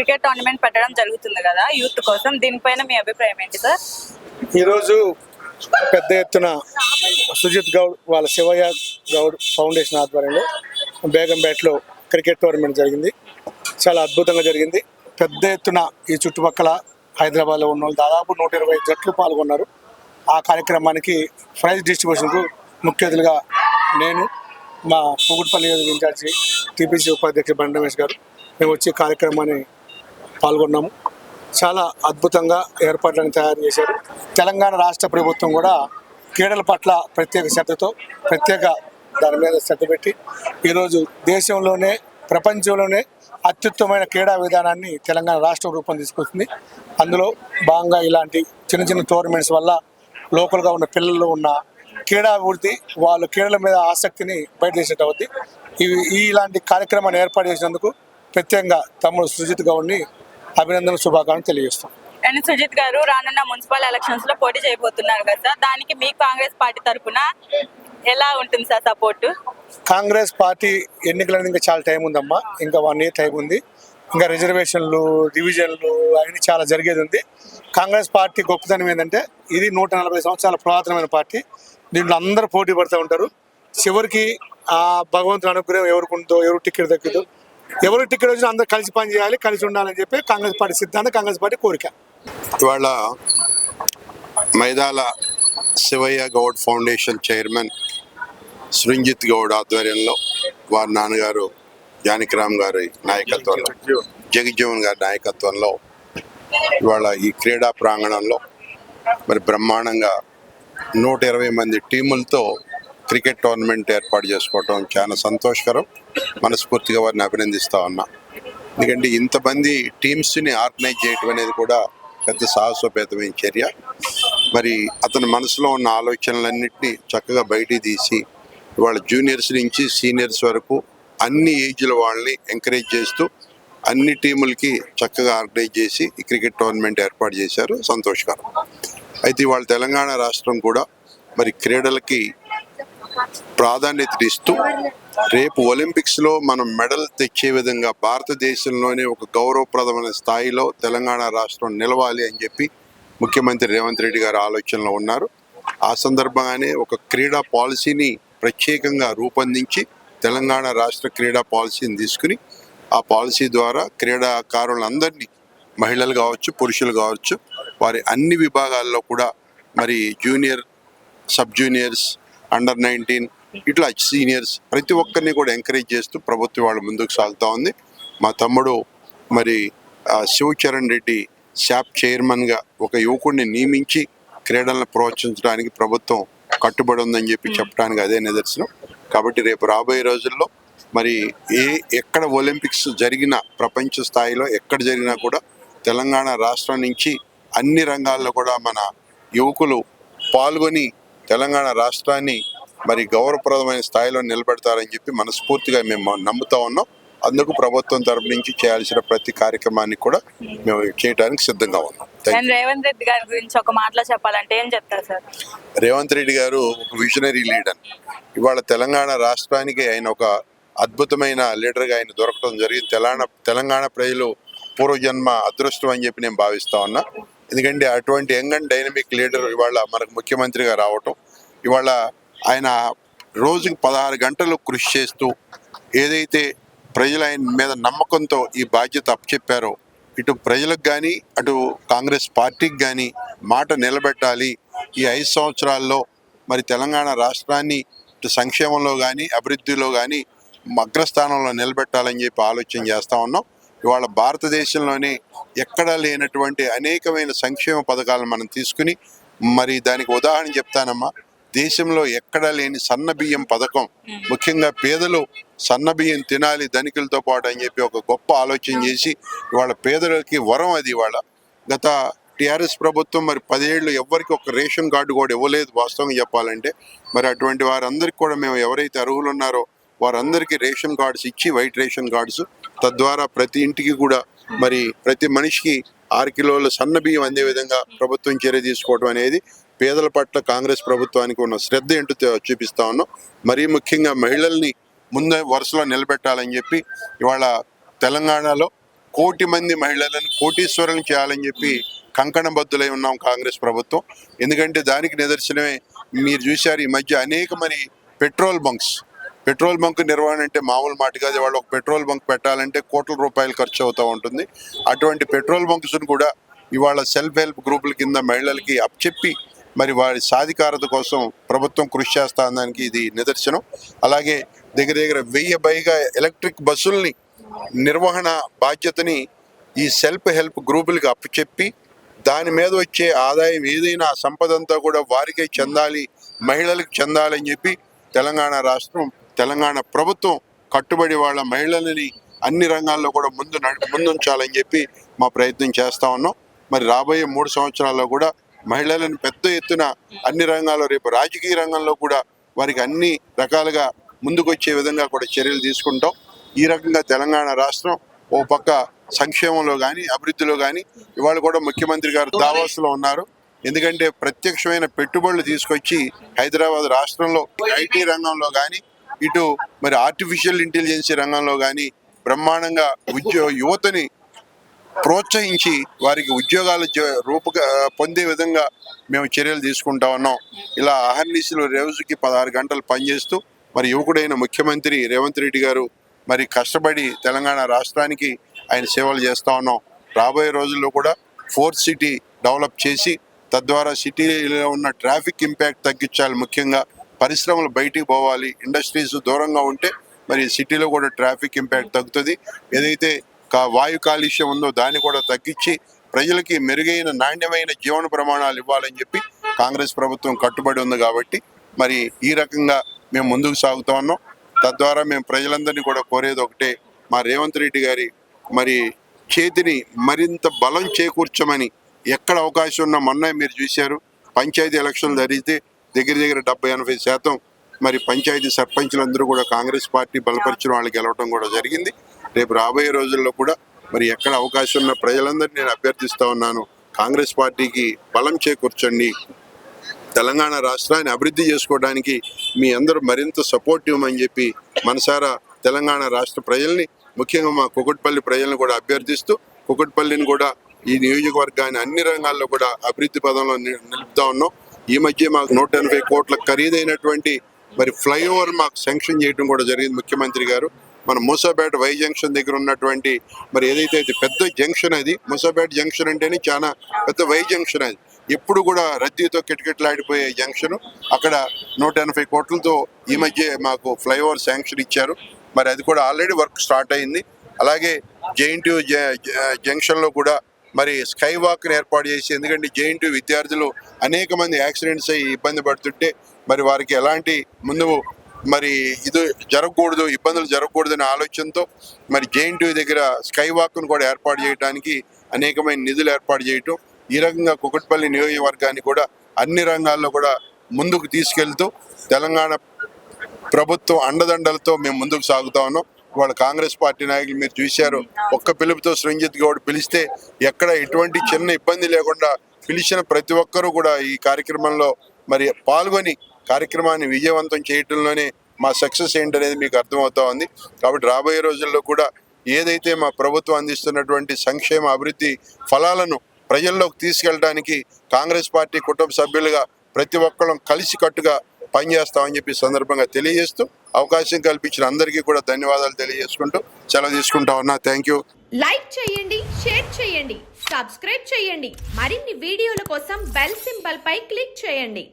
Cricket tournament పెట్టడం జరుగుతుంది కదా యూత్ కోసం, దీనిపైన మీ అభిప్రాయం ఏంటి సార్? ఈరోజు పెద్ద ఎత్తున సుజిత్ గౌడ్ వాళ్ళ శివయ్య గౌడ్ ఫౌండేషన్ ఆధ్వర్యంలో బేగంపేటలో క్రికెట్ టోర్నమెంట్ జరిగింది. చాలా అద్భుతంగా జరిగింది. పెద్ద ఎత్తున ఈ చుట్టుపక్కల హైదరాబాద్లో ఉన్న వాళ్ళు దాదాపు 120 జట్లు పాల్గొన్నారు. ఆ కార్యక్రమానికి ప్రైజ్ డిస్ట్రిబ్యూషన్కు ముఖ్య అతిథులుగా నేను, మా కూకట్పల్లి ఇన్ఛార్జి టీపీసీ ఉపాధ్యక్షుడు బండి రమేష్ గారు మేము వచ్చి కార్యక్రమాన్ని పాల్గొన్నాము. చాలా అద్భుతంగా ఏర్పాట్లను తయారు చేశారు. తెలంగాణ రాష్ట్ర ప్రభుత్వం కూడా క్రీడల పట్ల ప్రత్యేక శ్రద్ధతో దాని మీద శ్రద్ధ పెట్టి ఈరోజు దేశంలోనే ప్రపంచంలోనే అత్యుత్తమైన క్రీడా విధానాన్ని తెలంగాణ రాష్ట్రం రూపొందించుకుంటుంది. అందులో భాగంగా ఇలాంటి చిన్న చిన్న టోర్నమెంట్స్ వల్ల లోకల్గా ఉన్న పిల్లల్లో ఉన్న క్రీడా అభివృద్ధి, వాళ్ళ క్రీడల మీద ఆసక్తిని బయటచేసేట అవుద్ది. ఇలాంటి కార్యక్రమాన్ని ఏర్పాటు చేసినందుకు ప్రత్యేకంగా తమ్ముడు సుజిత్ గౌడ్ని అభినందన శుభాకాంక్షలు తెలియజేస్తాం. అండ్ సుజిత్ గారు రానున్న మున్సిపల్ ఎలక్షన్స్ లో పోటీ చేయబోతున్నారు కదా సార్, దానికి మీ కాంగ్రెస్ పార్టీ తరఫున ఎలా ఉంటుంది సార్ సపోర్టు? కాంగ్రెస్ పార్టీ ఎన్నికలనేది ఇంకా చాలా టైం ఉందమ్మా, ఇంకా 1 year టైం ఉంది. ఇంకా రిజర్వేషన్లు, డివిజన్లు అవన్నీ చాలా జరిగేది ఉంది. కాంగ్రెస్ పార్టీ గొప్పతనం ఏంటంటే ఇది 140 సంవత్సరాల పురాతనమైన పార్టీ. దీంట్లో అందరూ పోటీ పడుతూ ఉంటారు. చివరికి ఆ భగవంతుని అనుగ్రహం ఎవరికి ఉందో, ఎవరు టికెట్ దక్కిందో, ఎవరు టికెట్ వచ్చినా అందరూ కలిసి పని చేయాలి, కలిసి ఉండాలని చెప్పి కాంగ్రెస్ పార్టీ సిద్ధాంతం, కాంగ్రెస్ పార్టీ కోరిక. ఇవాళ మైదాల శివయ్య గౌడ్ ఫౌండేషన్ చైర్మన్ సృంజిత్ గౌడ్ ఆధ్వర్యంలో, వారి నాన్నగారు జానకిరామ్ గారి నాయకత్వంలో, జగజ్జీవన్ గారి నాయకత్వంలో ఇవాళ ఈ క్రీడా ప్రాంగణంలో మరి బ్రహ్మాండంగా 120 మంది టీములతో క్రికెట్ టోర్నమెంట్ ఏర్పాటు చేసుకోవటం చాలా సంతోషకరం. మనస్ఫూర్తిగా వారిని అభినందిస్తా ఉన్నా. ఎందుకంటే ఇంతమంది టీమ్స్ని ఆర్గనైజ్ చేయటం అనేది కూడా పెద్ద సాహసోపేతమైన చర్య. మరి అతని మనసులో ఉన్న ఆలోచనలన్నింటినీ చక్కగా బయటికి తీసి ఇవాళ జూనియర్స్ నుంచి సీనియర్స్ వరకు అన్ని ఏజ్ల వాళ్ళని ఎంకరేజ్ చేస్తూ అన్ని టీములకి చక్కగా ఆర్గనైజ్ చేసి ఈ క్రికెట్ టోర్నమెంట్ ఏర్పాటు చేశారు. సంతోషకరం. అయితే ఇవాళ తెలంగాణ రాష్ట్రం కూడా మరి క్రీడలకి ప్రాధాన్యత ఇస్తూ రేపు ఒలింపిక్స్లో మనం మెడల్ తెచ్చే విధంగా భారతదేశంలోనే ఒక గౌరవప్రదమైన స్థాయిలో తెలంగాణ రాష్ట్రం నిలవాలి అని చెప్పి ముఖ్యమంత్రి రేవంత్ రెడ్డి గారు ఆలోచనలో ఉన్నారు. ఆ సందర్భంగానే ఒక క్రీడా పాలసీని ప్రత్యేకంగా రూపొందించి తెలంగాణ రాష్ట్ర క్రీడా పాలసీని తీసుకుని ఆ పాలసీ ద్వారా క్రీడాకారులందరినీ, మహిళలు కావచ్చు, పురుషులు కావచ్చు, వారి అన్ని విభాగాల్లో కూడా మరి జూనియర్, సబ్ జూనియర్స్, అండర్ 19 ఇట్లా సీనియర్స్ ప్రతి ఒక్కరిని కూడా ఎంకరేజ్ చేస్తూ ప్రభుత్వం వాళ్ళు ముందుకు సాగుతూ ఉంది. మా తమ్ముడు మరి శివచరణ్ రెడ్డి శాప్ చైర్మన్గా ఒక యువకుడిని నియమించి క్రీడలను ప్రోత్సహించడానికి ప్రభుత్వం కట్టుబడి ఉందని చెప్పడానికి అదే నిదర్శనం. కాబట్టి రేపు రాబోయే రోజుల్లో మరి ఎక్కడ ఒలింపిక్స్ జరిగినా, ప్రపంచ స్థాయిలో ఎక్కడ జరిగినా కూడా తెలంగాణ రాష్ట్రం నుంచి అన్ని రంగాల్లో కూడా మన యువకులు పాల్గొని తెలంగాణ రాష్ట్రాన్ని మరి గౌరవప్రదమైన స్థాయిలో నిలబెడతారని చెప్పి మనస్ఫూర్తిగా మేము నమ్ముతా ఉన్నాం. అందుకు ప్రభుత్వం తరపు నుంచి చేయాల్సిన ప్రతి కార్యక్రమాన్ని కూడా మేము చేయడానికి సిద్ధంగా ఉన్నాం. రేవంత్ రెడ్డి గారి గురించి ఒక మాటలో చెప్పాలంటే ఏం చెప్తారు సార్? రేవంత్ రెడ్డి గారు ఒక విజనరీ లీడర్. ఇవాళ తెలంగాణ రాష్ట్రానికి ఆయన ఒక అద్భుతమైన లీడర్గా ఆయన దొరకడం జరిగింది. తెలంగాణ ప్రజలు పూర్వజన్మ అదృష్టం అని చెప్పి నేను భావిస్తా ఉన్నా. ఎందుకంటే అటువంటి యంగ్ అండ్ డైనమిక్ లీడర్ ఇవాళ మనకు ముఖ్యమంత్రిగా రావటం, ఇవాళ ఆయన రోజుకి 16 గంటలు కృషి చేస్తూ ఏదైతే ప్రజలు ఆయన మీద నమ్మకంతో ఈ బాధ్యత అప్పచెప్పారో, ఇటు ప్రజలకు కానీ అటు కాంగ్రెస్ పార్టీకి కానీ మాట నిలబెట్టాలి. ఈ 5 సంవత్సరాల్లో మరి తెలంగాణ రాష్ట్రాన్ని ఇటు సంక్షేమంలో కానీ అభివృద్ధిలో కానీ అగ్రస్థానంలో నిలబెట్టాలని చెప్పి ఆలోచన చేస్తూ ఉన్నాం. ఇవాళ భారతదేశంలోనే ఎక్కడా లేనటువంటి అనేకమైన సంక్షేమ పథకాలను మనం తీసుకుని, మరి దానికి ఉదాహరణ చెప్తానమ్మా, దేశంలో ఎక్కడా లేని సన్న బియ్యం పథకం, ముఖ్యంగా పేదలు సన్న బియ్యం తినాలి ధనికులతో పాటు అని చెప్పి ఒక గొప్ప ఆలోచన చేసి ఇవాళ పేదలకి వరం అది. ఇవాళ గత టీఆర్ఎస్ ప్రభుత్వం మరి 10 ఏళ్ళు ఎవ్వరికి ఒక రేషన్ కార్డు కూడా ఇవ్వలేదు వాస్తవంగా చెప్పాలంటే. మరి అటువంటి వారందరికీ కూడా మేము ఎవరైతే అర్హులు ఉన్నారో వారందరికీ రేషన్ కార్డ్స్ ఇచ్చి, వైట్ రేషన్ కార్డ్స్, తద్వారా ప్రతి ఇంటికి కూడా మరి ప్రతి మనిషికి 6 కిలోల సన్న బియ్యం అందే విధంగా ప్రభుత్వం చర్య తీసుకోవడం అనేది పేదల పట్ల కాంగ్రెస్ ప్రభుత్వానికి ఉన్న శ్రద్ధ ఏంటో చూపిస్తా ఉన్నాం. మరీ ముఖ్యంగా మహిళల్ని ముందు వరుసలో నిలబెట్టాలని చెప్పి ఇవాళ తెలంగాణలో కోటి మంది మహిళలను కోటీశ్వరులను చేయాలని చెప్పి కంకణబద్దులై ఉన్నాం కాంగ్రెస్ ప్రభుత్వం. ఎందుకంటే దానికి నిదర్శనమే మీరు చూశారు ఈ మధ్య అనేక మరి పెట్రోల్ బంక్ నిర్వహణ అంటే మామూలు మాట కాదు. వాళ్ళు ఒక పెట్రోల్ బంక్ పెట్టాలంటే కోట్ల రూపాయలు ఖర్చు అవుతూ ఉంటుంది. అటువంటి పెట్రోల్ బంక్స్ను కూడా ఇవాళ సెల్ఫ్ హెల్ప్ గ్రూపుల కింద మహిళలకి అప్పచెప్పి మరి వారి సాధికారత కోసం ప్రభుత్వం కృషి చేస్తానికి ఇది నిదర్శనం. అలాగే దగ్గర 1000 పైగా ఎలక్ట్రిక్ బస్సుల్ని నిర్వహణ బాధ్యతని ఈ సెల్ఫ్ హెల్ప్ గ్రూపులకి అప్పచెప్పి దాని మీద వచ్చే ఆదాయం ఏదైనా సంపద అంతా కూడా వారికే చెందాలి, మహిళలకు చెందాలని చెప్పి తెలంగాణ ప్రభుత్వం కట్టుబడి వాళ్ళ మహిళలని అన్ని రంగాల్లో కూడా ముందుంచాలని చెప్పి మా ప్రయత్నం చేస్తా ఉన్నాం. మరి రాబోయే 3 సంవత్సరాల్లో కూడా మహిళలను పెద్ద ఎత్తున అన్ని రంగాల్లో, రేపు రాజకీయ రంగంలో కూడా వారికి అన్ని రకాలుగా ముందుకొచ్చే విధంగా కూడా చర్యలు తీసుకుంటాం. ఈ రకంగా తెలంగాణ రాష్ట్రం ఓ పక్క సంక్షేమంలో కానీ అభివృద్ధిలో కానీ ఇవాళ కూడా ముఖ్యమంత్రి గారు దావాస్లో ఉన్నారు. ఎందుకంటే ప్రత్యక్షమైన పెట్టుబడులు తీసుకొచ్చి హైదరాబాద్ రాష్ట్రంలో ఐటీ రంగంలో కానీ ఇటు మరి ఆర్టిఫిషియల్ ఇంటెలిజెన్సీ రంగంలో కానీ బ్రహ్మాండంగా యువతని ప్రోత్సహించి వారికి ఉద్యోగాలు పొందే విధంగా మేము చర్యలు తీసుకుంటా ఉన్నాం. ఇలా అహర్నిశలు రోజుకి 16 గంటలు పనిచేస్తూ మరి యువకుడైన ముఖ్యమంత్రి రేవంత్ రెడ్డి గారు మరి కష్టపడి తెలంగాణ రాష్ట్రానికి ఆయన సేవలు చేస్తూ ఉన్నాం. రాబోయే రోజుల్లో కూడా 4th సిటీ డెవలప్ చేసి తద్వారా సిటీలో ఉన్న ట్రాఫిక్ ఇంపాక్ట్ తగ్గించాలి. ముఖ్యంగా పరిశ్రమలు బయటికి పోవాలి, ఇండస్ట్రీస్ దూరంగా ఉంటే మరి సిటీలో కూడా ట్రాఫిక్ ఇంపాక్ట్ తగ్గుతుంది. ఏదైతే వాయు కాలుష్యం ఉందో దాన్ని కూడా తగ్గించి ప్రజలకి మెరుగైన నాణ్యమైన జీవన ప్రమాణాలు ఇవ్వాలని చెప్పి కాంగ్రెస్ ప్రభుత్వం కట్టుబడి ఉంది. కాబట్టి మరి ఈ రకంగా మేము ముందుకు సాగుతా ఉన్నాం. తద్వారా మేము ప్రజలందరినీ కూడా కోరేది ఒకటే, మా రేవంత్ రెడ్డి గారి మరి చేతిని మరింత బలం చేకూర్చమని ఎక్కడ అవకాశం ఉన్నా మొన్న మీరు చూశారు పంచాయతీ ఎలక్షన్లు జరిగితే దగ్గర 70-80% మరి పంచాయతీ సర్పంచులందరూ కూడా కాంగ్రెస్ పార్టీ బలపరిచిన వాళ్ళు గెలవడం కూడా జరిగింది. రేపు రాబోయే రోజుల్లో కూడా మరి ఎక్కడ అవకాశం ఉన్న ప్రజలందరినీ నేను అభ్యర్థిస్తా ఉన్నాను, కాంగ్రెస్ పార్టీకి బలం చేకూర్చండి. తెలంగాణ రాష్ట్రాన్ని అభివృద్ధి చేసుకోవడానికి మీ అందరూ మరింత సపోర్ట్ ఇవ్వమని చెప్పి మనసారా తెలంగాణ రాష్ట్ర ప్రజల్ని, ముఖ్యంగా మా కుకట్పల్లి ప్రజలను కూడా అభ్యర్థిస్తూ కుకట్పల్లిని కూడా ఈ నియోజకవర్గాన్ని అన్ని రంగాల్లో కూడా అభివృద్ధి పదంలో నిలుపుతా ఉన్నాం. ఈ మధ్య మాకు 180 కోట్ల ఖరీదైనటువంటి మరి ఫ్లైఓవర్ మాకు శాంక్షన్ చేయడం కూడా జరిగింది ముఖ్యమంత్రి గారు. మన మూసాపేట వై జంక్షన్ దగ్గర ఉన్నటువంటి మరి ఏదైతే పెద్ద జంక్షన్, అది మూసాపేట జంక్షన్ అంటేనే చాలా పెద్ద వై జంక్షన్, అది ఎప్పుడు కూడా రద్దీతో కిటకిటలాడిపోయే జంక్షన్. అక్కడ 180 కోట్లతో ఈ మధ్య మాకు ఫ్లైఓవర్ శాంక్షన్ ఇచ్చారు. మరి అది కూడా ఆల్రెడీ వర్క్ స్టార్ట్ అయింది. అలాగే జేఎన్టీయూ జంక్షన్లో కూడా మరి స్కై వాక్ని ఏర్పాటు చేసి, ఎందుకంటే జేఎన్టీయూ విద్యార్థులు అనేక మంది యాక్సిడెంట్స్ అయ్యి ఇబ్బంది పడుతుంటే మరి వారికి ఎలాంటి ముందు మరి ఇది జరగకూడదు, ఇబ్బందులు జరగకూడదనే ఆలోచనతో మరి జేఎన్టీయూ దగ్గర స్కై వాక్ను కూడా ఏర్పాటు చేయడానికి అనేకమైన నిధులు ఏర్పాటు చేయటం, ఈ రకంగా కుకట్పల్లి నియోజకవర్గాన్ని కూడా అన్ని రంగాల్లో కూడా ముందుకు తీసుకెళ్తూ తెలంగాణ ప్రభుత్వం అండదండలతో మేము ముందుకు సాగుతా ఉన్నాం. వాళ్ళ కాంగ్రెస్ పార్టీ నాయకులు మీరు చూశారు, ఒక్క పిలుపుతో సృంజిత్ గౌడ్ పిలిస్తే ఎక్కడ ఎటువంటి చిన్న ఇబ్బంది లేకుండా పిలిచిన ప్రతి ఒక్కరూ కూడా ఈ కార్యక్రమంలో మరి పాల్గొని కార్యక్రమాన్ని విజయవంతం చేయటంలోనే మా సక్సెస్ ఏంటనేది మీకు అర్థమవుతా ఉంది. కాబట్టి రాబోయే రోజుల్లో కూడా ఏదైతే మా ప్రభుత్వం అందిస్తున్నటువంటి సంక్షేమ అభివృద్ధి ఫలాలను ప్రజల్లోకి తీసుకెళ్ళడానికి కాంగ్రెస్ పార్టీ కుటుంబ సభ్యులుగా ప్రతి ఒక్కళ్ళం కలిసికట్టుగా పనిచేస్తామని చెప్పి సందర్భంగా తెలియజేస్తూ అవకాశం కల్పించిన అందరికీ కూడా ధన్యవాదాలు తెలియజేసుకుంటూ సెలవు తీసుకుంటా ఉన్నా. Thank you. లైక్ చేయండి, షేర్ చేయండి, సబ్స్క్రైబ్ చేయండి. మరిన్ని వీడియోల కోసం బెల్ సింబల్ పై క్లిక్ చేయండి.